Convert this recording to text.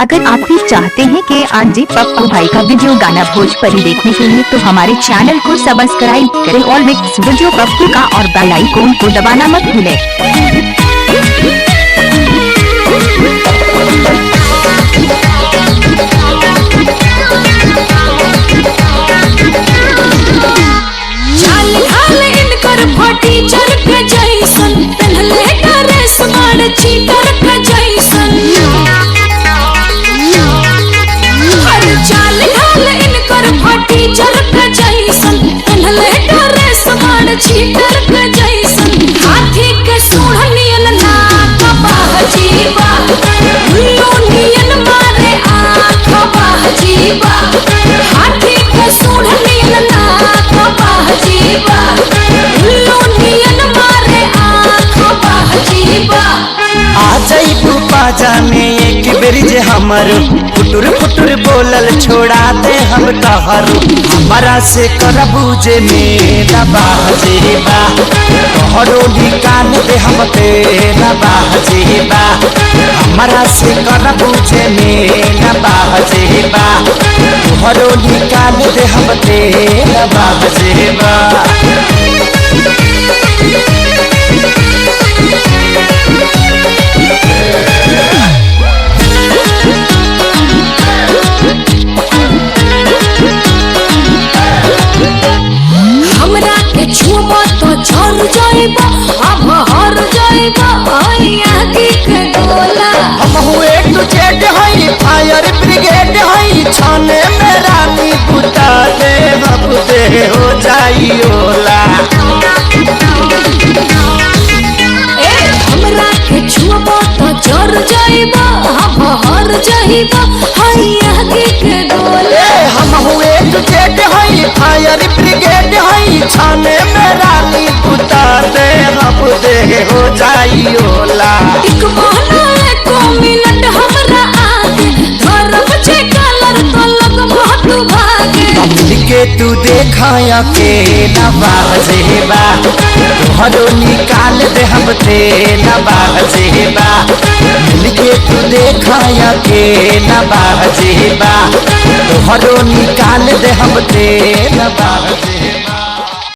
अगर आप भी चाहते हैं कि आरजे पप्पू भाई का वीडियो गाना भोजपुरी देखने के लिए तो हमारे चैनल को सब्सक्राइब करें और मिक्स वीडियो पप्पू का और बेल आइकन को दबाना मत भूलें। हाथी के सूढ़नियन नाक बाजीबा, उल्लूनियन मारे आँख बाजीबा। हाथी के सूढ़नियन नाक बाजीबा, उल्लूनियन मारे आँख बाजीबा। आ जाइबू बाजा में एक बेरी जे हमर फुटुर फुटुर बोलल छोड़ा दे हम तहरू। हमारा से करबू जे मेरा बाजेबा, तोहरो निकाल दे हम तेरा बाजेबा। हमारा से करबू जे मेरा बाजेबा, तोहरो निकाल दे हम तेरा बाजेबा। हमरा के छुबा तो झर जाइबा, अब हर जाइबा आगे के गोला। हम हुए टुचेट हई फायर ब्रिगेड हई, छाने में रानी बुता दे बाप दे हो जाई ओला। हमरा के छुबा तो झर जाइबा, अब हर जाइबा आगे के गोला। हम हुए टुचेट हई फायर ब्रिगेड हई, छाने में रानी बुता दे बाप दे हो जाई ओला। एक बहना एको मिनट हमरा आगे, धरब छे कलर तो लगबो तू भागे। के तू देखाया के ना बाजेबा, तोहरो निकाल दे हम तेरा बाजेबा। मिलके तू देखाया के ना बाजेबा, तोहरो निकाल दे हम तेरा बाजेबा।